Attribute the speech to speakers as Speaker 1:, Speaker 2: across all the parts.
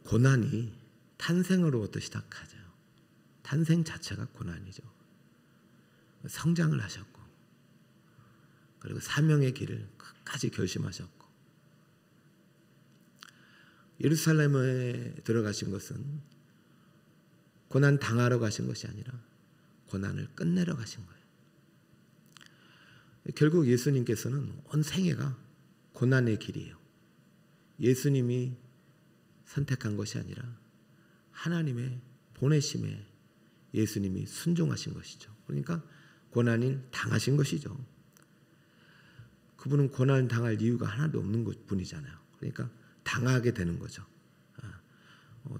Speaker 1: 고난이 탄생으로부터 시작하죠. 탄생 자체가 고난이죠. 성장을 하셨고, 그리고 사명의 길을 끝까지 결심하셨고, 예루살렘에 들어가신 것은 고난 당하러 가신 것이 아니라 고난을 끝내러 가신 거예요. 결국 예수님께서는 온 생애가 고난의 길이에요. 예수님이 선택한 것이 아니라 하나님의 보내심에 예수님이 순종하신 것이죠. 그러니까 고난을 당하신 것이죠. 그분은 고난을 당할 이유가 하나도 없는 분이잖아요. 그러니까 당하게 되는 거죠.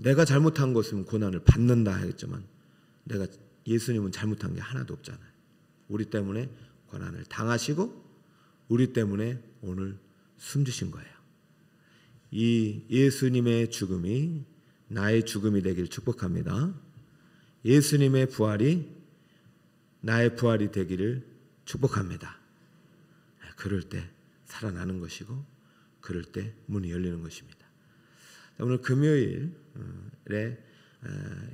Speaker 1: 내가 잘못한 것은 고난을 받는다 하겠지만 예수님은 잘못한 게 하나도 없잖아요. 우리 때문에 고난을 당하시고 우리 때문에 오늘 숨지신 거예요. 이 예수님의 죽음이 나의 죽음이 되길 축복합니다. 예수님의 부활이 나의 부활이 되기를 축복합니다. 그럴 때 살아나는 것이고 그럴 때 문이 열리는 것입니다. 오늘 금요일에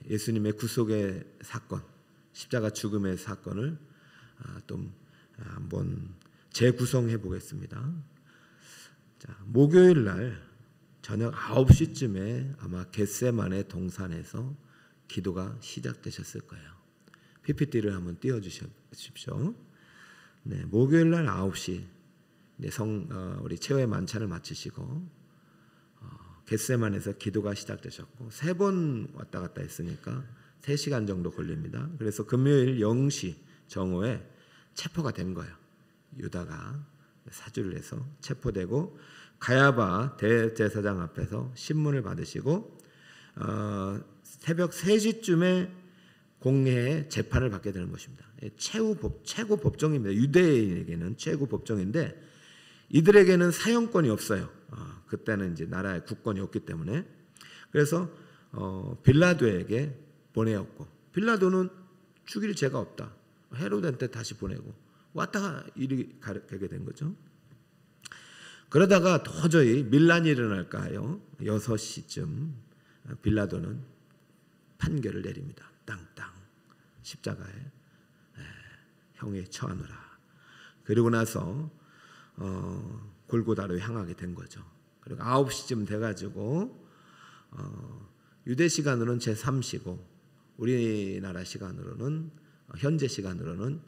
Speaker 1: 예수님의 구속의 사건, 십자가 죽음의 사건을 좀 한번 재구성해 보겠습니다. 자, 목요일 날 저녁 9시쯤에 아마 겟세마네 동산에서 기도가 시작되셨을 거예요. PPT를 한번 띄워주십시오. 네, 목요일 날 9시 우리 최후의 만찬을 마치시고 겟세만에서 기도가 시작되셨고 3번 왔다 갔다 했으니까 3시간 정도 걸립니다. 그래서 금요일 0시 정오에 체포가 된 거예요. 유다가 사주를 해서 체포되고 가야바 대제사장 앞에서 신문을 받으시고 새벽 3시쯤에 공회에 재판을 받게 되는 것입니다. 최고 법정입니다. 유대인에게는 최고 법정인데 이들에게는 사형권이 없어요. 그때는 이제 나라의 국권이 없기 때문에. 그래서 빌라도에게 보내었고, 빌라도는 죽일 죄가 없다. 헤로데한테 다시 보내고 왔다가 일이 가게 된 거죠. 그러다가 도저히 밀란이 일어날까 하여 6시쯤 빌라도는 판결을 내립니다. 땅땅 십자가에 형에 처하노라. 그리고 나서 골고다로 향하게 된 거죠. 그리고 9시쯤 돼가지고 유대 시간으로는 제3시고 우리나라 시간으로는 현재 시간으로는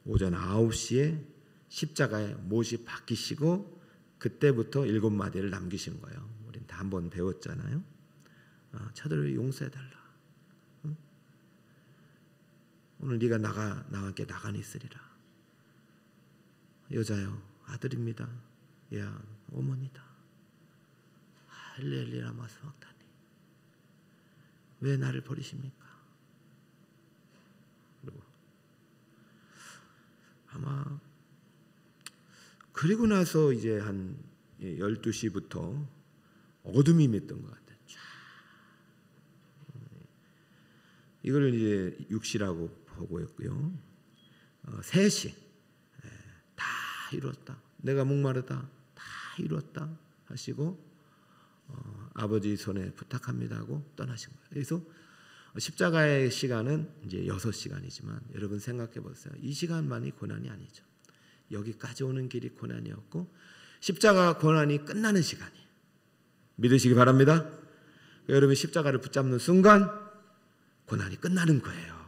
Speaker 1: 오전 9시에 십자가에 못이 박히시고 그때부터 7마디를 남기신 거예요. 우린 다 한번 배웠잖아요. 저들을 용서해달라. 응? 오늘 네가 나와 나가니 있으리라. 여자요, 아들입니다. 야, 어머니다. 할렐루야 마스막다니. 왜 나를 버리십니까? 그리고 아마 그리고 나서 이제 한 12시부터 어둠이 맺던 것 같아요. 이걸 이제 6시라고 보고 있고요. 3시 다 이뤘다. 내가 목마르다. 다 이뤘다 하시고 아버지 손에 부탁합니다 하고 떠나신 거예요. 그래서 십자가의 시간은 이제 6시간이지만 여러분 생각해 보세요. 이 시간만이 고난이 아니죠. 여기까지 오는 길이 고난이었고 십자가 고난이 끝나는 시간이에요. 믿으시기 바랍니다. 여러분 십자가를 붙잡는 순간 고난이 끝나는 거예요.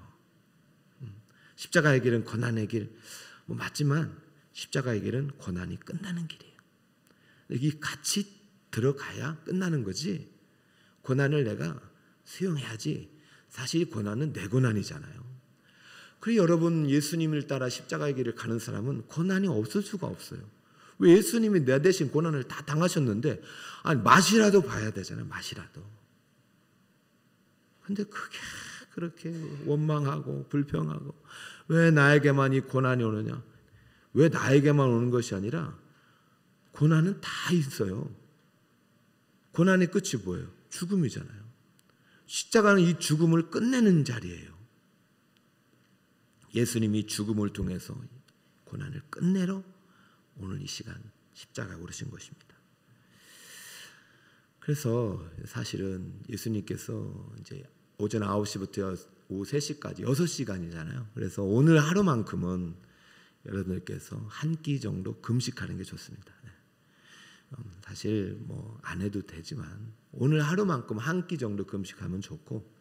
Speaker 1: 십자가의 길은 고난의 길 맞지만 십자가의 길은 고난이 끝나는 길이에요. 여기 같이 들어가야 끝나는 거지. 고난을 내가 수용해야지. 사실 고난은 내 고난이잖아요. 그리고 여러분 예수님을 따라 십자가의 길을 가는 사람은 고난이 없을 수가 없어요. 왜 예수님이 내 대신 고난을 다 당하셨는데 맛이라도 봐야 되잖아요. 맛이라도. 근데 그렇게 원망하고 불평하고 왜 나에게만 이 고난이 오느냐. 왜 나에게만 오는 것이 아니라 고난은 다 있어요. 고난의 끝이 뭐예요? 죽음이잖아요. 십자가는 이 죽음을 끝내는 자리예요. 예수님이 죽음을 통해서 고난을 끝내러 오늘 이 시간 십자가에 오르신 것입니다. 그래서 사실은 예수님께서 이제 오전 9시부터 오후 3시까지 6시간이잖아요. 그래서 오늘 하루만큼은 여러분들께서 한 끼 정도 금식하는 게 좋습니다. 사실 뭐 안 해도 되지만 오늘 하루만큼 한 끼 정도 금식하면 좋고,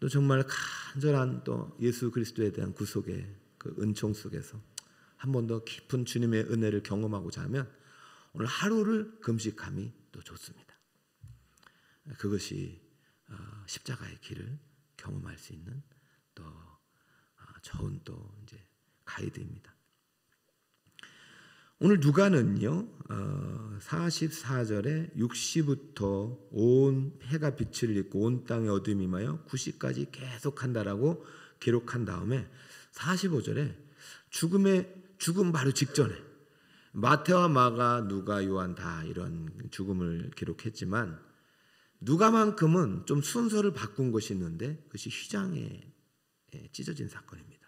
Speaker 1: 또 정말 간절한 또 예수 그리스도에 대한 구속의 그 은총 속에서 한 번 더 깊은 주님의 은혜를 경험하고자 하면 오늘 하루를 금식함이 또 좋습니다. 그것이 십자가의 길을 경험할 수 있는 또 좋은 또 이제 가이드입니다. 오늘 누가는요 44절에 6시부터 온 해가 빛을 잃고 온 땅의 어둠이 임하여 9시까지 계속한다라고 기록한 다음에 45절에 죽음 바로 직전에 마태와 마가, 누가, 요한 다 이런 죽음을 기록했지만 누가만큼은 좀 순서를 바꾼 것이 있는데 그것이 휘장에 찢어진 사건입니다.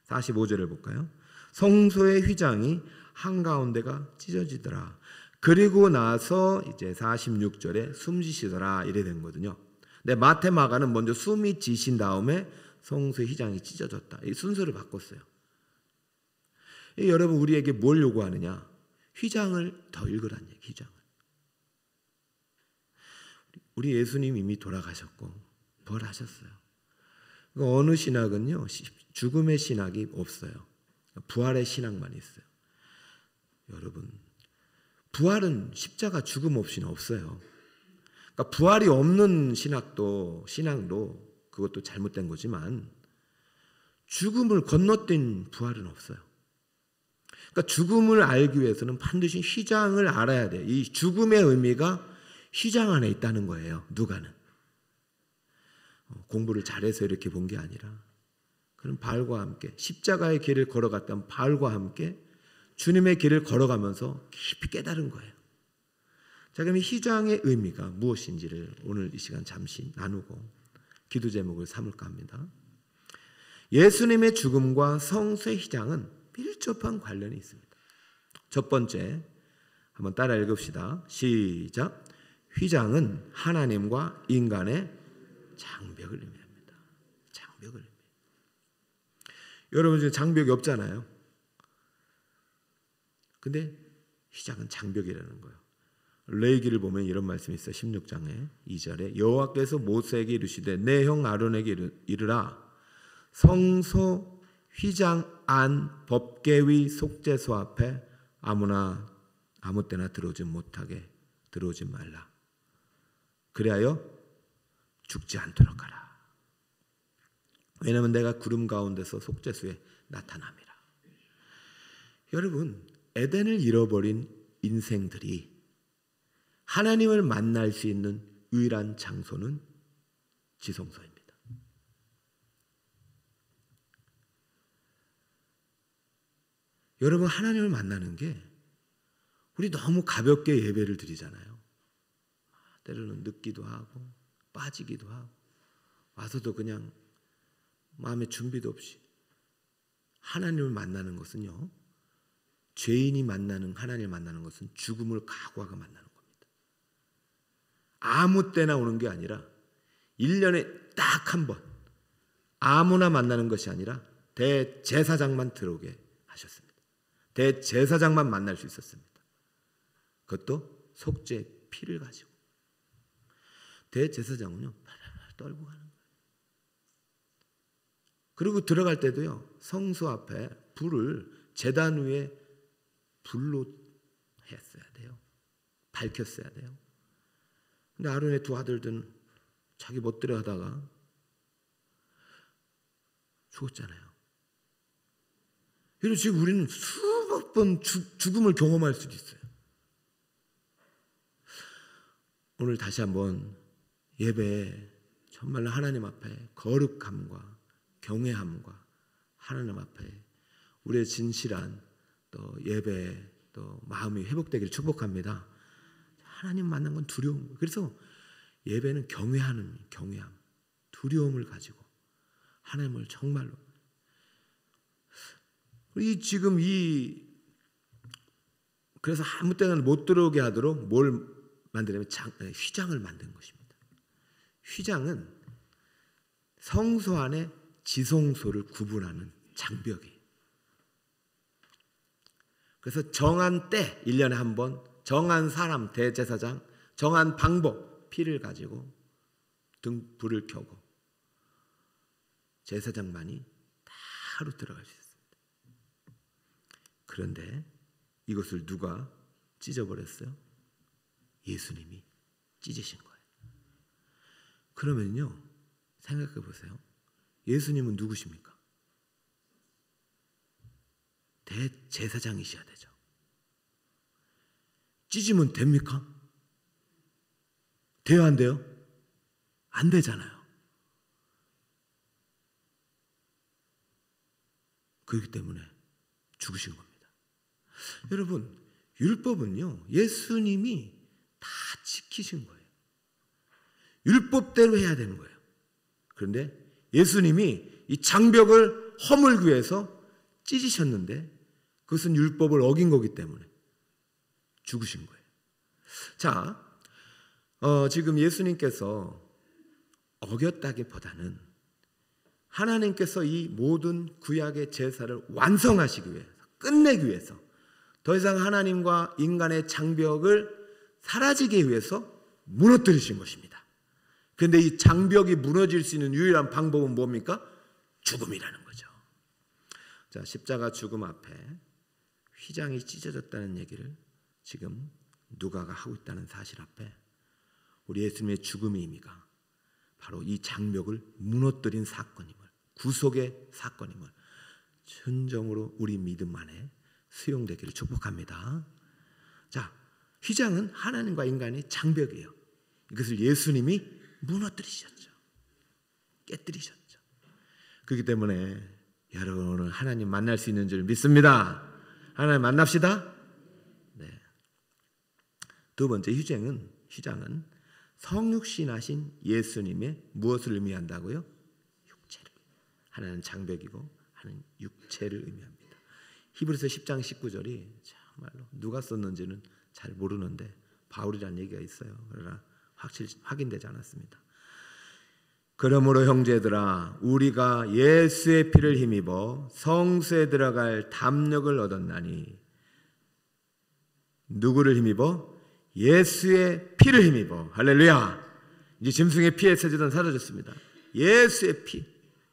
Speaker 1: 45절을 볼까요? 성소의 휘장이 한가운데가 찢어지더라. 그리고 나서 이제 46절에 숨지시더라 이래 된 거거든요. 근데 마태, 마가는 먼저 숨이 지신 다음에 성소의 휘장이 찢어졌다. 이 순서를 바꿨어요. 여러분 우리에게 뭘 요구하느냐? 휘장을 더 읽으라는 얘기. 휘장을. 우리 예수님 이미 돌아가셨고 부활하셨어요. 어느 신학은요 죽음의 신학이 없어요. 부활의 신학만 있어요. 여러분 부활은 십자가 죽음 없이는 없어요. 그러니까 부활이 없는 신앙도 그것도 잘못된 거지만 죽음을 건너뛴 부활은 없어요. 그러니까 죽음을 알기 위해서는 반드시 휘장을 알아야 돼요. 이 죽음의 의미가 휘장 안에 있다는 거예요. 누가는 공부를 잘해서 이렇게 본 게 아니라 그런 바울과 함께 십자가의 길을 걸어갔던 바울과 함께 주님의 길을 걸어가면서 깊이 깨달은 거예요. 자, 그럼 이 휘장의 의미가 무엇인지를 오늘 이 시간 잠시 나누고 기도 제목을 삼을까 합니다. 예수님의 죽음과 성소의 휘장은 밀접한 관련이 있습니다. 첫 번째, 한번 따라 읽읍시다. 시작. 휘장은 하나님과 인간의 장벽을 의미합니다. 장벽을 의미해요. 여러분 지금 장벽이 없잖아요. 근데 휘장은 장벽이라는 거예요. 레위기를 보면 이런 말씀이 있어요. 16장에 2절에 여호와께서 모세에게 이르시되 내 형 아론에게 이르라 성소 휘장 안 법궤위 속죄소 앞에 아무 때나 들어오지 말라. 그리하여 죽지 않도록 하라. 왜냐하면 내가 구름 가운데서 속죄소에 나타남이라. 여러분 에덴을 잃어버린 인생들이 하나님을 만날 수 있는 유일한 장소는 지성소입니다. 여러분 하나님을 만나는 게 우리 너무 가볍게 예배를 드리잖아요. 때로는 늦기도 하고 빠지기도 하고 와서도 그냥 마음의 준비도 없이. 하나님을 만나는 것은요 죄인이 하나님을 만나는 것은 죽음을 각오하고 만나는 겁니다. 아무 때나 오는 게 아니라 1년에 딱 한 번 아무나 만나는 것이 아니라 대제사장만 들어오게 하셨습니다. 대제사장만 만날 수 있었습니다. 그것도 속죄의 피를 가지고. 대제사장은요 팔팔 떨고 가는 거예요. 그리고 들어갈 때도요 성소 앞에 불을 제단 위에 불로 했어야 돼요. 밝혔어야 돼요. 근데 아론의 두 아들들은 자기 멋대로 하다가 죽었잖아요. 그리고 지금 우리는 수백 번 죽음을 경험할 수도 있어요. 오늘 다시 한번 예배에 정말로 하나님 앞에 거룩함과 경외함과 하나님 앞에 우리의 진실한 또 예배 또 마음이 회복되기를 축복합니다. 하나님 만난 건 두려운 거예요. 그래서 예배는 경외함, 두려움을 가지고 하나님을 정말로 그래서 아무 때나 못 들어오게 하도록 뭘 만들려면 휘장을 만든 것입니다. 휘장은 성소 안에 지성소를 구분하는 장벽이에요. 그래서 정한 때 1년에 한 번 정한 사람 대제사장 정한 방법 피를 가지고 불을 켜고 제사장만이 바로 들어갈 수 있습니다. 그런데 이것을 누가 찢어버렸어요? 예수님이 찢으신 거예요. 그러면요, 생각해 보세요. 예수님은 누구십니까? 대제사장이셔야 되죠. 찢으면 됩니까? 돼요, 안 돼요? 안 되잖아요. 그렇기 때문에 죽으신 겁니다. 여러분, 율법은요, 예수님이 다 지키신 거예요. 율법대로 해야 되는 거예요. 그런데 예수님이 이 장벽을 허물기 위해서 찢으셨는데 그것은 율법을 어긴 거기 때문에 죽으신 거예요. 자, 지금 예수님께서 어겼다기보다는 하나님께서 이 모든 구약의 제사를 완성하시기 위해서, 끝내기 위해서, 더 이상 하나님과 인간의 장벽을 사라지기 위해서 무너뜨리신 것입니다. 그런데 이 장벽이 무너질 수 있는 유일한 방법은 뭡니까? 죽음이라는 거죠. 자, 십자가 죽음 앞에 휘장이 찢어졌다는 얘기를 지금 누가가 하고 있다는 사실 앞에 우리 예수님의 죽음의 의미가 바로 이 장벽을 무너뜨린 사건임을, 구속의 사건임을 진정으로 우리 믿음 안에 수용되기를 축복합니다. 자, 휘장은 하나님과 인간의 장벽이에요. 이것을 예수님이 무너뜨리셨죠. 깨뜨리셨죠. 그렇기 때문에 여러분 오늘 하나님 만날 수 있는 줄 믿습니다. 하나님 만납시다. 네. 두 번째 휘장은 성육신하신 예수님의 무엇을 의미한다고요? 육체를. 하나는 장벽이고 하나는 육체를 의미합니다. 히브리서 10장 19절이 정말로 누가 썼는지는 잘 모르는데 바울이라는 얘기가 있어요. 그러나 확인되지 않았습니다. 그러므로 형제들아 우리가 예수의 피를 힘입어 성소에 들어갈 담력을 얻었나니. 누구를 힘입어? 예수의 피를 힘입어. 할렐루야. 이제 짐승의 피에 세제는 사라졌습니다. 예수의 피,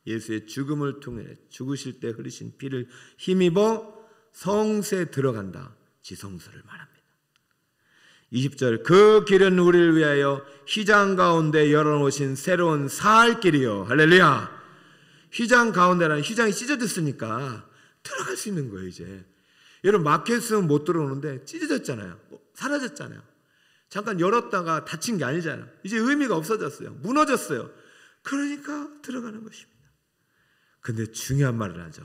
Speaker 1: 예수의 죽음을 통해 죽으실 때 흘리신 피를 힘입어 성소에 들어간다. 지성소를 말합니다. 20절 그 길은 우리를 위하여 휘장 가운데 열어놓으신 새로운 살 길이요. 할렐루야. 휘장 가운데라는 휘장이 찢어졌으니까 들어갈 수 있는 거예요. 이제 여러분 마켓은 못 들어오는데 찢어졌잖아요. 사라졌잖아요. 잠깐 열었다가 닫힌 게 아니잖아요. 이제 의미가 없어졌어요. 무너졌어요. 그러니까 들어가는 것입니다. 근데 중요한 말을 하죠.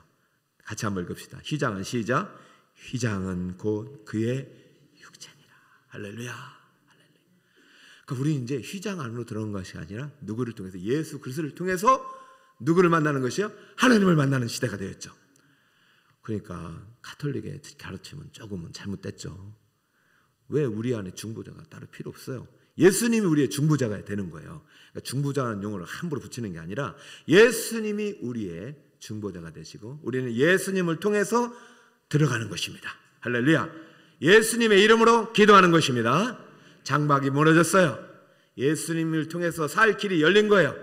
Speaker 1: 같이 한번 읽읍시다. 휘장은 시작. 휘장은 곧 그의 육체니라. 할렐루야. 할렐루야. 그러니까 우리 이제 휘장 안으로 들어온 것이 아니라 누구를 통해서 예수 그리스도를 통해서 누구를 만나는 것이요? 하나님을 만나는 시대가 되었죠. 그러니까 가톨릭의 가르침은 조금은 잘못됐죠. 왜 우리 안에 중보자가 따로 필요 없어요? 예수님이 우리의 중보자가 되는 거예요. 그러니까 중보자라는 용어를 함부로 붙이는 게 아니라 예수님이 우리의 중보자가 되시고 우리는 예수님을 통해서 들어가는 것입니다. 할렐루야. 예수님의 이름으로 기도하는 것입니다. 장막이 무너졌어요. 예수님을 통해서 살 길이 열린 거예요.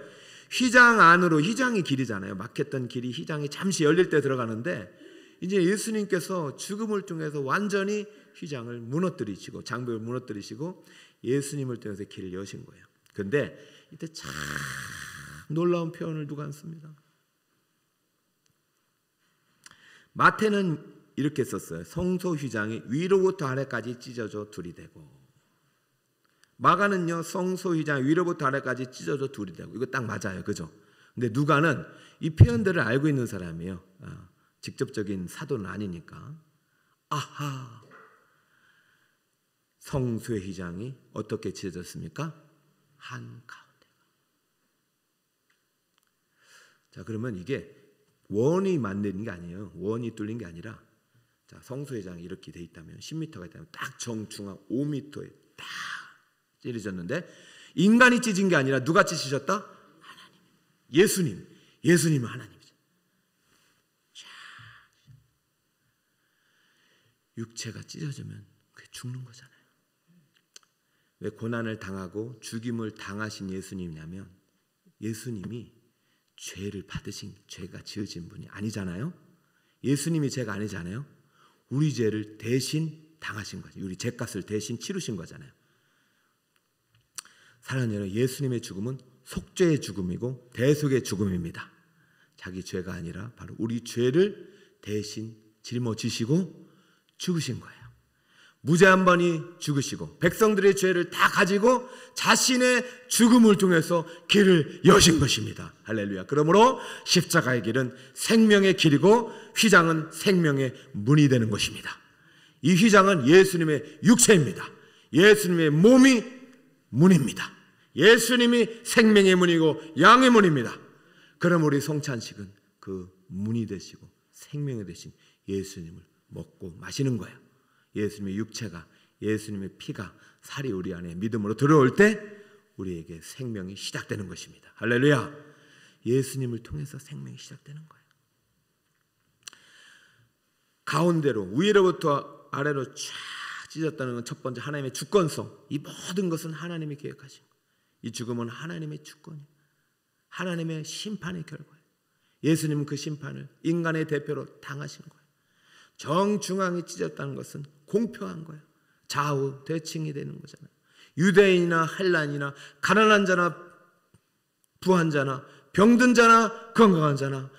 Speaker 1: 휘장 안으로, 휘장이 길이잖아요. 막혔던 길이 휘장이 잠시 열릴 때 들어가는데 이제 예수님께서 죽음을 통해서 완전히 휘장을 무너뜨리시고 장벽을 무너뜨리시고 예수님을 통해서 길을 여신 거예요. 그런데 이때 참 놀라운 표현을 누가 씁니다. 마태는 이렇게 썼어요. 성소 휘장이 위로부터 아래까지 찢어져 둘이 되고, 마가는요 성소 휘장이 위로부터 아래까지 찢어져 둘이 되고. 이거 딱 맞아요. 그죠? 근데 누가는 이 표현들을 알고 있는 사람이에요. 직접적인 사도는 아니니까. 아하, 성소의 휘장이 어떻게 찢어졌습니까? 한가운데가. 자, 그러면 이게 원이 만드는 게 아니에요. 원이 뚫린 게 아니라, 자, 성소의 휘장이 이렇게 돼 있다면 10m가 있다면 딱 정중앙 5m에 딱 찢어졌는데 인간이 찢은 게 아니라 누가 찢으셨다? 하나님. 예수님은 하나님이죠. 자, 육체가 찢어지면 그게 죽는 거잖아요. 왜 고난을 당하고 죽임을 당하신 예수님이냐면 예수님이 죄를 받으신, 죄가 지어진 분이 아니잖아요. 예수님이 죄가 아니잖아요. 우리 죄를 대신 당하신 거죠. 우리 죄값을 대신 치르신 거잖아요. 사랑하는 여러분, 예수님의 죽음은 속죄의 죽음이고 대속의 죽음입니다. 자기 죄가 아니라 바로 우리 죄를 대신 짊어지시고 죽으신 거예요. 무죄한 분이 죽으시고 백성들의 죄를 다 가지고 자신의 죽음을 통해서 길을 여신 것입니다. 할렐루야. 그러므로 십자가의 길은 생명의 길이고 휘장은 생명의 문이 되는 것입니다. 이 휘장은 예수님의 육체입니다. 예수님의 몸이 문입니다. 예수님이 생명의 문이고 양의 문입니다. 그럼 우리 성찬식은 그 문이 되시고 생명이 되신 예수님을 먹고 마시는 거예요. 예수님의 육체가, 예수님의 피가, 살이 우리 안에 믿음으로 들어올 때 우리에게 생명이 시작되는 것입니다. 할렐루야. 예수님을 통해서 생명이 시작되는 거예요. 가운데로 위로부터 아래로 쫙 찢었다는 건 첫 번째 하나님의 주권성. 이 모든 것은 하나님이 계획하신 거예요. 이 죽음은 하나님의 주권이에요. 하나님의 심판의 결과예요. 예수님은 그 심판을 인간의 대표로 당하신 거예요. 정중앙이 찢었다는 것은 공평한 거예요. 좌우 대칭이 되는 거잖아요. 유대인이나 헬란이나 가난한 자나 부한 자나 병든 자나 건강한 자나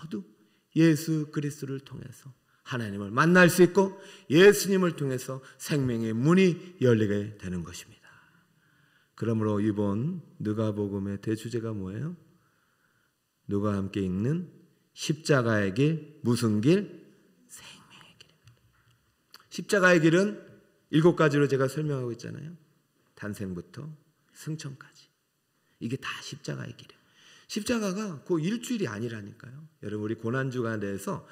Speaker 1: 모두 예수 그리스도를 통해서 하나님을 만날 수 있고 예수님을 통해서 생명의 문이 열리게 되는 것입니다. 그러므로 이번 누가복음의 대주제가 뭐예요? 누가 함께 읽는 십자가의 길, 무슨 길? 생명의 길입니다. 십자가의 길은 7가지로 제가 설명하고 있잖아요. 탄생부터 승천까지. 이게 다 십자가의 길이에요. 십자가가 그 일주일이 아니라니까요. 여러분, 우리 고난주간에 대해서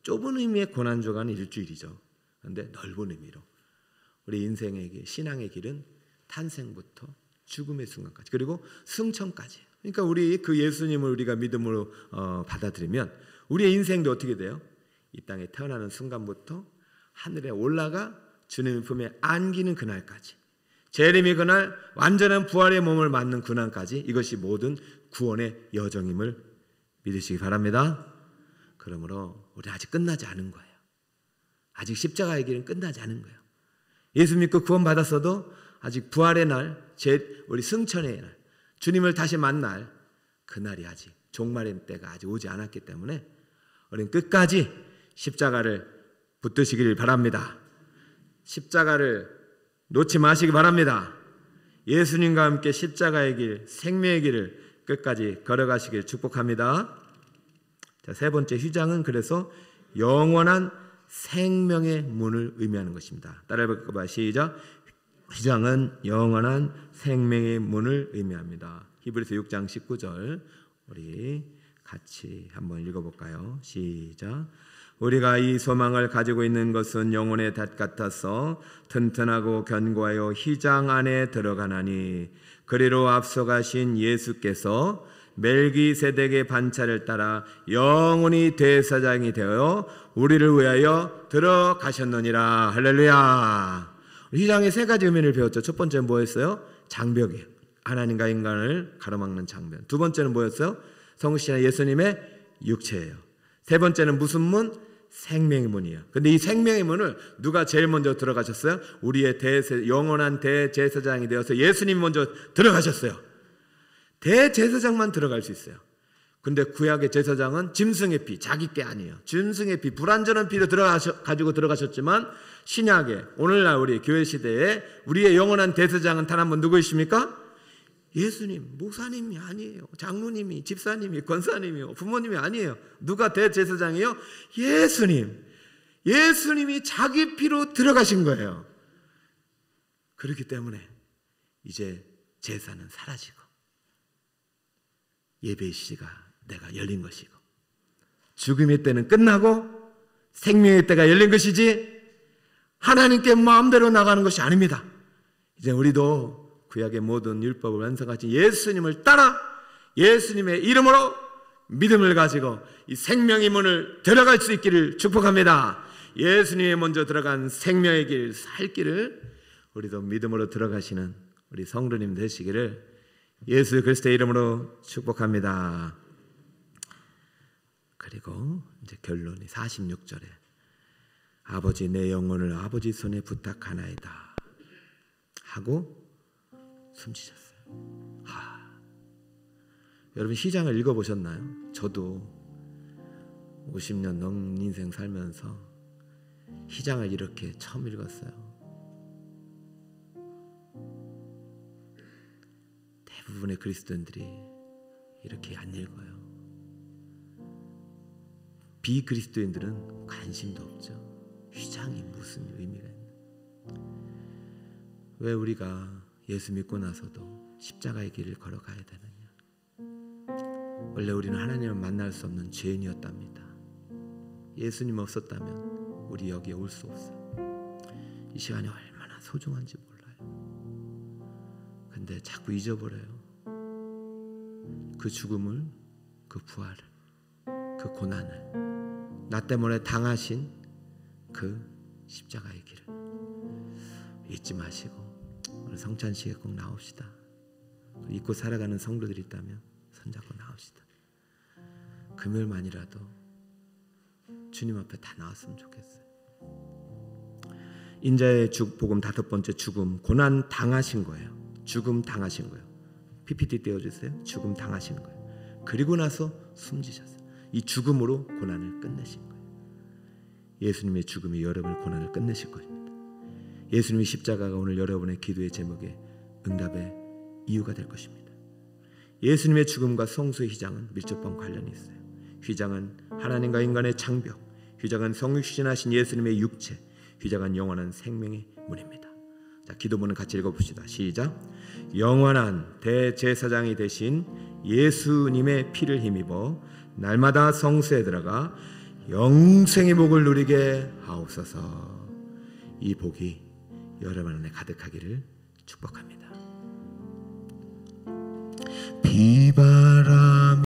Speaker 1: 좁은 의미의 고난주간은 일주일이죠. 그런데 넓은 의미로 우리 인생의 길, 신앙의 길은 탄생부터 죽음의 순간까지, 그리고 승천까지. 그러니까 우리 그 예수님을 우리가 믿음으로 받아들이면 우리의 인생도 어떻게 돼요? 이 땅에 태어나는 순간부터 하늘에 올라가 주님의 품에 안기는 그날까지, 재림의 그날 완전한 부활의 몸을 맞는 그날까지, 이것이 모든 구원의 여정임을 믿으시기 바랍니다. 그러므로 우리 아직 끝나지 않은 거예요. 아직 십자가의 길은 끝나지 않은 거예요. 예수 믿고 구원 받았어도 아직 부활의 날, 우리 승천의 날, 주님을 다시 만날 그날이 아직 종말의 때가 아직 오지 않았기 때문에 우리는 끝까지 십자가를 붙드시길 바랍니다. 십자가를 놓지 마시기 바랍니다. 예수님과 함께 십자가의 길, 생명의 길을 끝까지 걸어가시길 축복합니다. 자, 세 번째 휘장은 그래서 영원한 생명의 문을 의미하는 것입니다. 따라해볼까요? 시작. 휘장은 영원한 생명의 문을 의미합니다. 히브리서 6장 19절 우리 같이 한번 읽어볼까요? 시작. 우리가 이 소망을 가지고 있는 것은 영혼의 닷 같아서 튼튼하고 견고하여 휘장 안에 들어가나니 그리로 앞서가신 예수께서 멜기세덱의 반차를 따라 영원히 대사장이 되어 우리를 위하여 들어가셨느니라. 할렐루야. 휘장의 세 가지 의미를 배웠죠. 첫 번째는 뭐였어요? 장벽이에요. 하나님과 인간을 가로막는 장벽. 두 번째는 뭐였어요? 성신의 예수님의 육체예요. 세 번째는 무슨 문? 생명의 문이에요. 근데 이 생명의 문을 누가 제일 먼저 들어가셨어요? 우리의 영원한 대제사장이 되어서 예수님 먼저 들어가셨어요. 대제사장만 들어갈 수 있어요. 근데 구약의 제사장은 짐승의 피, 자기 게 아니에요. 짐승의 피, 불완전한 피로 가지고 들어가셨지만 신약에 오늘날 우리 교회 시대에 우리의 영원한 대제사장은 단 한 분 누구이십니까? 예수님, 목사님이 아니에요. 장로님이, 집사님이, 권사님이, 부모님이 아니에요. 누가 대제사장이에요? 예수님. 예수님이 자기 피로 들어가신 거예요. 그렇기 때문에 이제 제사는 사라지고 예배의 시가 내가 열린 것이고 죽음의 때는 끝나고 생명의 때가 열린 것이지 하나님께 마음대로 나가는 것이 아닙니다. 이제 우리도 구약의 모든 율법을 완성하신 예수님을 따라 예수님의 이름으로 믿음을 가지고 이 생명의 문을 들어갈 수 있기를 축복합니다. 예수님이 먼저 들어간 생명의 길, 살 길을 우리도 믿음으로 들어가시는 우리 성도님 되시기를 예수 그리스도의 이름으로 축복합니다. 그리고 이제 결론이 46절에 아버지 내 영혼을 아버지 손에 부탁하나이다 하고 숨지셨어요. 여러분 시장을 읽어보셨나요? 저도 50년 넘은 인생 살면서 시장을 이렇게 처음 읽었어요. 대부분의 그리스도인들이 이렇게 안 읽어요. 비그리스도인들은 관심도 없죠. 휘장이 무슨 의미가 있나? 왜 우리가 예수 믿고 나서도 십자가의 길을 걸어가야 되느냐? 원래 우리는 하나님을 만날 수 없는 죄인이었답니다. 예수님 없었다면 우리 여기에 올 수 없어요. 이 시간이 얼마나 소중한지 몰라요. 근데 자꾸 잊어버려요. 그 죽음을, 그 부활을, 그 고난을, 나 때문에 당하신 그 십자가의 길을 잊지 마시고 오늘 성찬식에 꼭 나옵시다. 잊고 살아가는 성도들이 있다면 손잡고 나옵시다. 금요일만이라도 주님 앞에 다 나왔으면 좋겠어요. 인자의 복음 5번째 죽음, 고난 당하신 거예요. 죽음 당하신 거예요. PPT 띄워주세요. 죽음 당하신 거예요. 그리고 나서 숨지셨어요. 이 죽음으로 고난을 끝내신 거예요. 예수님의 죽음이 여러분의 고난을 끝내실 것입니다. 예수님의 십자가가 오늘 여러분의 기도의 제목에 응답의 이유가 될 것입니다. 예수님의 죽음과 성수의 휘장은 밀접한 관련이 있어요. 휘장은 하나님과 인간의 장벽, 휘장은 성육신하신 예수님의 육체, 휘장은 영원한 생명의 문입니다. 자, 기도문을 같이 읽어봅시다. 시작. 영원한 대제사장이 되신 예수님의 피를 힘입어 날마다 성수에 들어가 영생의 복을 누리게 하옵소서. 이 복이 여러분 안에 가득하기를 축복합니다. 비바람